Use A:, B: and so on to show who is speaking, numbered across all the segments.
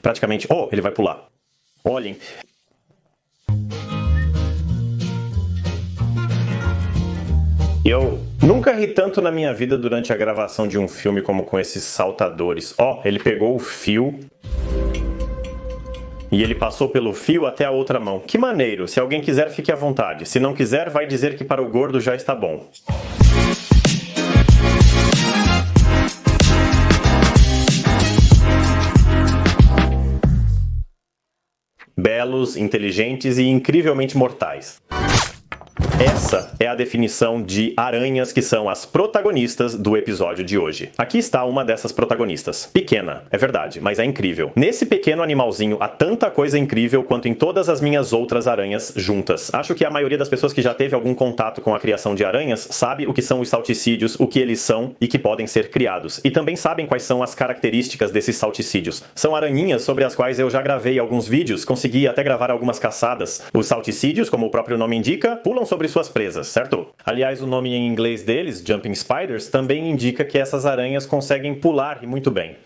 A: Praticamente, oh, ele vai pular. Olhem. Eu nunca ri tanto na minha vida durante a gravação de um filme como com esses saltadores. Ó, ele pegou o fio e ele passou pelo fio até a outra mão. Que maneiro! Se alguém quiser, fique à vontade. Se não quiser, vai dizer que para o gordo já está bom. Belos, inteligentes e incrivelmente mortais. Essa é a definição de aranhas que são as protagonistas do episódio de hoje. Aqui está uma dessas protagonistas. Pequena, é verdade, mas é incrível. Nesse pequeno animalzinho há tanta coisa incrível quanto em todas as minhas outras aranhas juntas. Acho que a maioria das pessoas que já teve algum contato com a criação de aranhas sabe o que são os salticídios, o que eles são e que podem ser criados. E também sabem quais são as características desses salticídios. São aranhinhas sobre as quais eu já gravei alguns vídeos, consegui até gravar algumas caçadas. Os salticídios, como o próprio nome indica, pulam sobre suas presas, certo? Aliás, o nome em inglês deles, Jumping Spiders, também indica que essas aranhas conseguem pular e muito bem.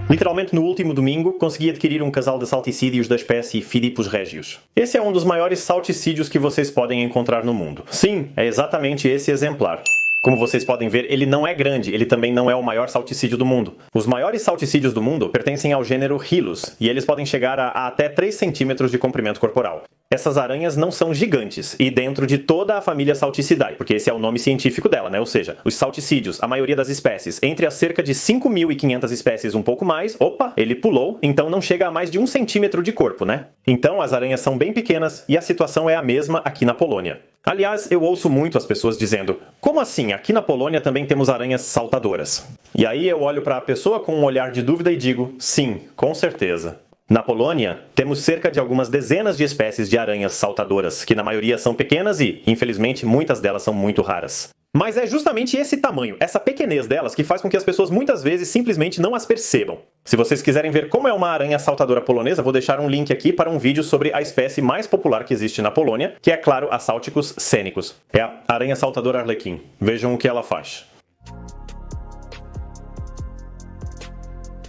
A: Literalmente no último domingo, consegui adquirir um casal de salticídios da espécie Phidippus regius. Esse é um dos maiores salticídios que vocês podem encontrar no mundo. Sim, é exatamente esse exemplar. Como vocês podem ver, ele não é grande, ele também não é o maior salticídio do mundo. Os maiores salticídios do mundo pertencem ao gênero Hylos, e eles podem chegar a até 3 centímetros de comprimento corporal. Essas aranhas não são gigantes, e dentro de toda a família Salticidae, porque esse é o nome científico dela, né? Ou seja, os salticídios, a maioria das espécies, entre as cerca de 5.500 espécies um pouco mais, opa, ele pulou, então não chega a mais de 1 centímetro de corpo, né? Então as aranhas são bem pequenas, e a situação é a mesma aqui na Polônia. Aliás, eu ouço muito as pessoas dizendo: como assim? Aqui na Polônia também temos aranhas saltadoras. E aí eu olho para a pessoa com um olhar de dúvida e digo: sim, com certeza. Na Polônia, temos cerca de algumas dezenas de espécies de aranhas saltadoras, que na maioria são pequenas e, infelizmente, muitas delas são muito raras. Mas é justamente esse tamanho, essa pequenez delas, que faz com que as pessoas muitas vezes simplesmente não as percebam. Se vocês quiserem ver como é uma aranha saltadora polonesa, vou deixar um link aqui para um vídeo sobre a espécie mais popular que existe na Polônia, que é, claro, a Salticus scenicus. É a aranha saltadora arlequim. Vejam o que ela faz.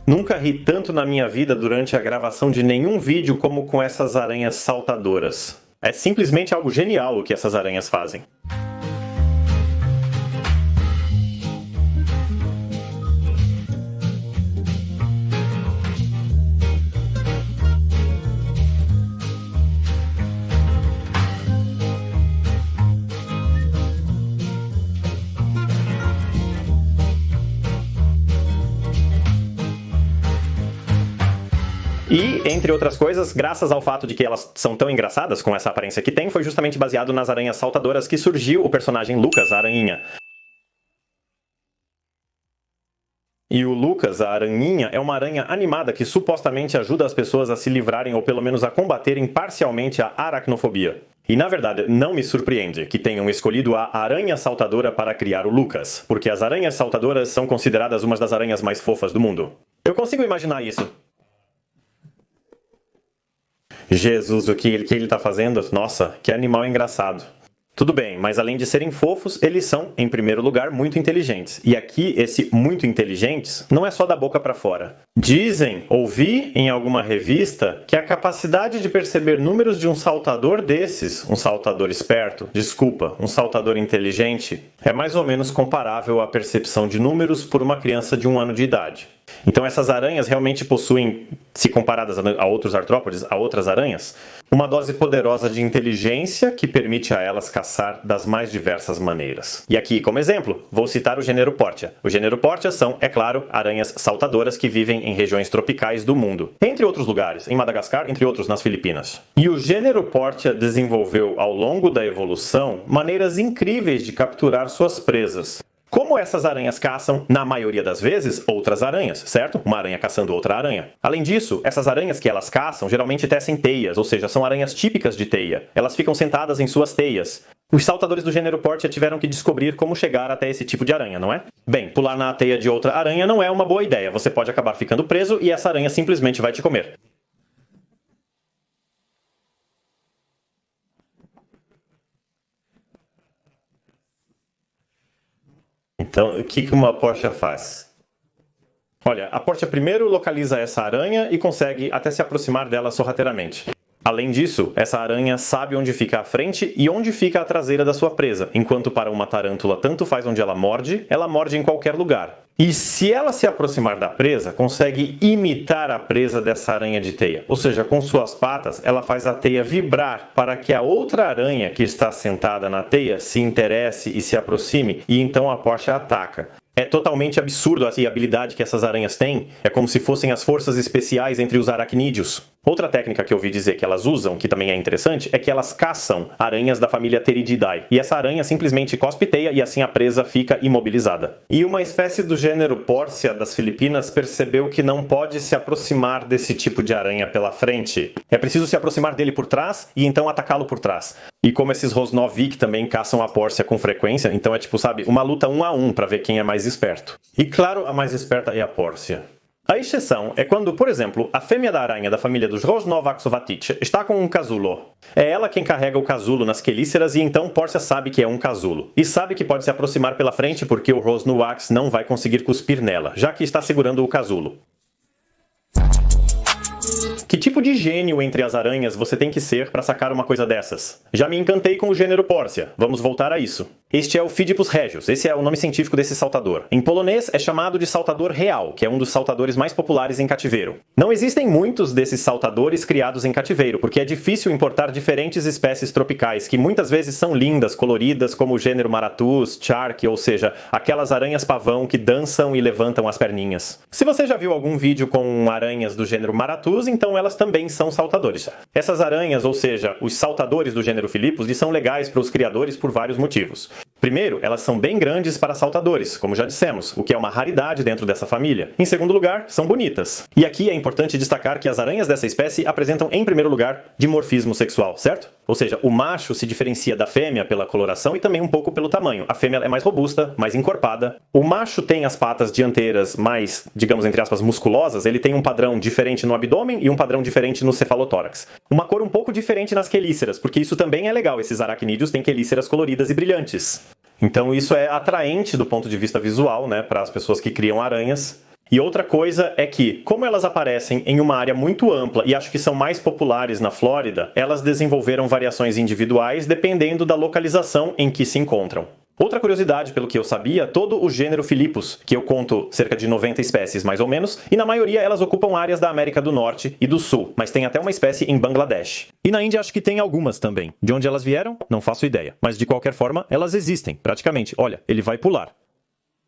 A: Nunca ri tanto na minha vida durante a gravação de nenhum vídeo como com essas aranhas saltadoras. É simplesmente algo genial o que essas aranhas fazem. E, entre outras coisas, graças ao fato de que elas são tão engraçadas com essa aparência que tem, foi justamente baseado nas aranhas saltadoras que surgiu o personagem Lucas, a aranhinha. E o Lucas, a aranhinha, é uma aranha animada que supostamente ajuda as pessoas a se livrarem ou pelo menos a combaterem parcialmente a aracnofobia. E na verdade, não me surpreende que tenham escolhido a aranha saltadora para criar o Lucas, porque as aranhas saltadoras são consideradas umas das aranhas mais fofas do mundo. Eu consigo imaginar isso. Jesus, o que ele tá fazendo? Nossa, que animal engraçado. Tudo bem, mas além de serem fofos, eles são, em primeiro lugar, muito inteligentes. E aqui, esse muito inteligentes não é só da boca para fora. Dizem, ouvi em alguma revista, que a capacidade de perceber números de um saltador desses, um saltador esperto, desculpa, um saltador inteligente, é mais ou menos comparável à percepção de números por uma criança de 1 ano de idade. Então essas aranhas realmente possuem, se comparadas a outros artrópodes, a outras aranhas, uma dose poderosa de inteligência que permite a elas caçar das mais diversas maneiras. E aqui, como exemplo, vou citar o gênero Portia. O gênero Portia são, é claro, aranhas saltadoras que vivem em regiões tropicais do mundo. Entre outros lugares, em Madagascar, entre outros nas Filipinas. E o gênero Portia desenvolveu ao longo da evolução maneiras incríveis de capturar suas presas. Como essas aranhas caçam, na maioria das vezes, outras aranhas, certo? Uma aranha caçando outra aranha. Além disso, essas aranhas que elas caçam geralmente tecem teias, ou seja, são aranhas típicas de teia. Elas ficam sentadas em suas teias. Os saltadores do gênero Portia tiveram que descobrir como chegar até esse tipo de aranha, não é? Bem, pular na teia de outra aranha não é uma boa ideia. Você pode acabar ficando preso e essa aranha simplesmente vai te comer. Então, o que uma Portia faz? Olha, a Portia primeiro localiza essa aranha e consegue até se aproximar dela sorrateiramente. Além disso, essa aranha sabe onde fica a frente e onde fica a traseira da sua presa, enquanto para uma tarântula tanto faz onde ela morde em qualquer lugar. E se ela se aproximar da presa, consegue imitar a presa dessa aranha de teia. Ou seja, com suas patas, ela faz a teia vibrar para que a outra aranha que está sentada na teia se interesse e se aproxime, e então a Portia ataca. É totalmente absurdo a habilidade que essas aranhas têm. É como se fossem as forças especiais entre os aracnídeos. Outra técnica que eu ouvi dizer que elas usam, que também é interessante, é que elas caçam aranhas da família Theridiidae. E essa aranha simplesmente cospe teia e assim a presa fica imobilizada. E uma espécie do gênero Portia das Filipinas percebeu que não pode se aproximar desse tipo de aranha pela frente. É preciso se aproximar dele por trás e então atacá-lo por trás. E como esses Rosnovik também caçam a Portia com frequência, então é tipo, sabe, uma luta 1 a 1 para ver quem é mais esperto. E claro, a mais esperta é a Portia. A exceção é quando, por exemplo, a fêmea da aranha da família dos Rosnovaxovatich está com um casulo. É ela quem carrega o casulo nas quelíceras e então Portia sabe que é um casulo. E sabe que pode se aproximar pela frente porque o Rosnovax não vai conseguir cuspir nela, já que está segurando o casulo. Que tipo de gênio entre as aranhas você tem que ser para sacar uma coisa dessas? Já me encantei com o gênero Portia. Vamos voltar a isso. Este é o Fidipus regius, esse é o nome científico desse saltador. Em polonês é chamado de saltador real, que é um dos saltadores mais populares em cativeiro. Não existem muitos desses saltadores criados em cativeiro, porque é difícil importar diferentes espécies tropicais, que muitas vezes são lindas, coloridas, como o gênero Maratus, Shark, ou seja, aquelas aranhas pavão que dançam e levantam as perninhas. Se você já viu algum vídeo com aranhas do gênero Maratus, então elas também são saltadores. Essas aranhas, ou seja, os saltadores do gênero Philippus, são legais para os criadores por vários motivos. Primeiro, elas são bem grandes para saltadores, como já dissemos, o que é uma raridade dentro dessa família. Em segundo lugar, são bonitas. E aqui é importante destacar que as aranhas dessa espécie apresentam, em primeiro lugar, dimorfismo sexual, certo? Ou seja, o macho se diferencia da fêmea pela coloração e também um pouco pelo tamanho. A fêmea é mais robusta, mais encorpada. O macho tem as patas dianteiras mais, digamos, entre aspas, musculosas. Ele tem um padrão diferente no abdômen e um padrão diferente no cefalotórax. Uma cor um pouco diferente nas quelíceras, porque isso também é legal. Esses aracnídeos têm quelíceras coloridas e brilhantes. Então isso é atraente do ponto de vista visual, né, para as pessoas que criam aranhas. E outra coisa é que, como elas aparecem em uma área muito ampla e acho que são mais populares na Flórida, elas desenvolveram variações individuais dependendo da localização em que se encontram. Outra curiosidade, pelo que eu sabia, todo o gênero Philippus, que eu conto cerca de 90 espécies mais ou menos, e na maioria elas ocupam áreas da América do Norte e do Sul, mas tem até uma espécie em Bangladesh. E na Índia acho que tem algumas também. De onde elas vieram? Não faço ideia. Mas de qualquer forma, elas existem, praticamente. Olha, ele vai pular.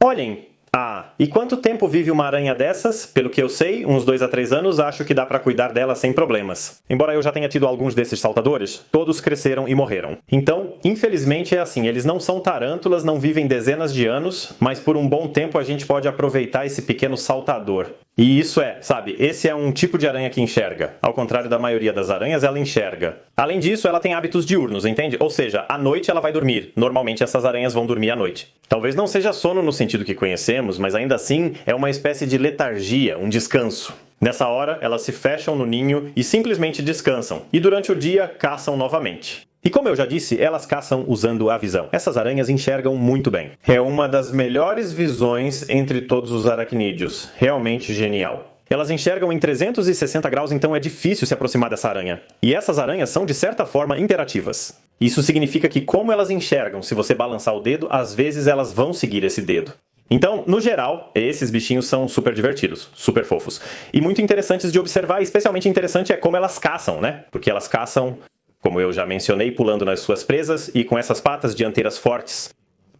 A: Olhem! Ah, e quanto tempo vive uma aranha dessas? Pelo que eu sei, uns 2 a 3 anos, acho que dá pra cuidar dela sem problemas. Embora eu já tenha tido alguns desses saltadores, todos cresceram e morreram. Então, infelizmente é assim, eles não são tarântulas, não vivem dezenas de anos, mas por um bom tempo a gente pode aproveitar esse pequeno saltador. E isso é, sabe, esse é um tipo de aranha que enxerga. Ao contrário da maioria das aranhas, ela enxerga. Além disso, ela tem hábitos diurnos, entende? Ou seja, à noite ela vai dormir. Normalmente essas aranhas vão dormir à noite. Talvez não seja sono no sentido que conhecemos, mas ainda assim é uma espécie de letargia, um descanso. Nessa hora, elas se fecham no ninho e simplesmente descansam. E durante o dia, caçam novamente. E como eu já disse, elas caçam usando a visão. Essas aranhas enxergam muito bem. É uma das melhores visões entre todos os aracnídeos. Realmente genial. Elas enxergam em 360 graus, então é difícil se aproximar dessa aranha. E essas aranhas são, de certa forma, interativas. Isso significa que, como elas enxergam, se você balançar o dedo, às vezes elas vão seguir esse dedo. Então, no geral, esses bichinhos são super divertidos, super fofos. E muito interessantes de observar, especialmente interessante é como elas caçam, né? Porque elas caçam, como eu já mencionei, pulando nas suas presas e com essas patas dianteiras fortes.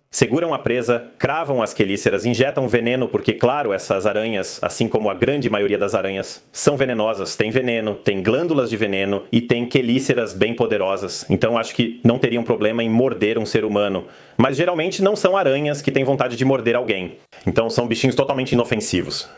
A: Seguram a presa, cravam as quelíceras, injetam veneno, porque, claro, essas aranhas, assim como a grande maioria das aranhas, são venenosas, têm veneno, têm glândulas de veneno e têm quelíceras bem poderosas. Então, acho que não teriam problema em morder um ser humano. Mas, geralmente, não são aranhas que têm vontade de morder alguém. Então, são bichinhos totalmente inofensivos.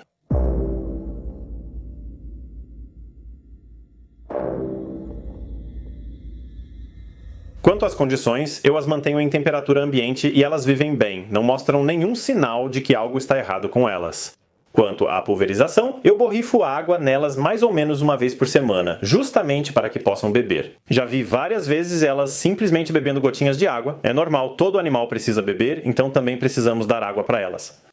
A: Quanto às condições, eu as mantenho em temperatura ambiente e elas vivem bem, não mostram nenhum sinal de que algo está errado com elas. Quanto à pulverização, eu borrifo água nelas mais ou menos uma vez por semana, justamente para que possam beber. Já vi várias vezes elas simplesmente bebendo gotinhas de água. É normal, todo animal precisa beber, então também precisamos dar água para elas.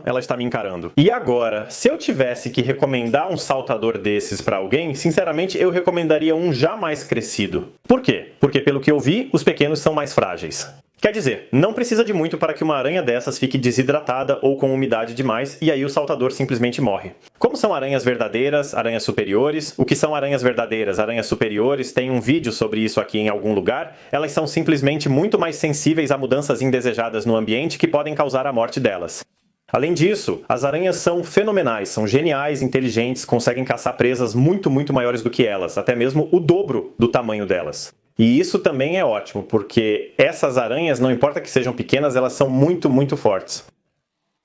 A: Ela está me encarando. E agora, se eu tivesse que recomendar um saltador desses para alguém, sinceramente eu recomendaria um já mais crescido. Por quê? Porque pelo que eu vi, os pequenos são mais frágeis. Quer dizer, não precisa de muito para que uma aranha dessas fique desidratada ou com umidade demais e aí o saltador simplesmente morre. Como são aranhas verdadeiras, aranhas superiores, o que são aranhas verdadeiras, aranhas superiores, tem um vídeo sobre isso aqui em algum lugar, elas são simplesmente muito mais sensíveis a mudanças indesejadas no ambiente que podem causar a morte delas. Além disso, as aranhas são fenomenais, são geniais, inteligentes, conseguem caçar presas muito maiores do que elas, até mesmo o dobro do tamanho delas. E isso também é ótimo, porque essas aranhas, não importa que sejam pequenas, elas são muito fortes.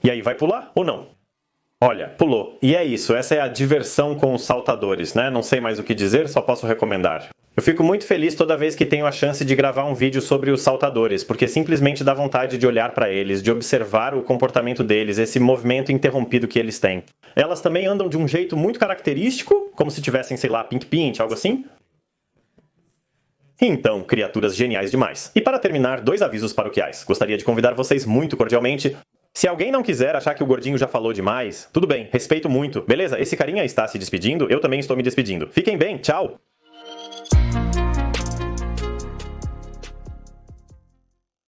A: E aí, vai pular ou não? Olha, pulou. E é isso, essa é a diversão com os saltadores, né? Não sei mais o que dizer, só posso recomendar. Eu fico muito feliz toda vez que tenho a chance de gravar um vídeo sobre os saltadores, porque simplesmente dá vontade de olhar para eles, de observar o comportamento deles, esse movimento interrompido que eles têm. Elas também andam de um jeito muito característico, como se tivessem, sei lá, pink pint, algo assim. Então, criaturas geniais demais. E para terminar, 2 avisos paroquiais. Gostaria de convidar vocês muito cordialmente. Se alguém não quiser achar que o gordinho já falou demais, tudo bem, respeito muito. Beleza? Esse carinha está se despedindo, eu também estou me despedindo. Fiquem bem, tchau!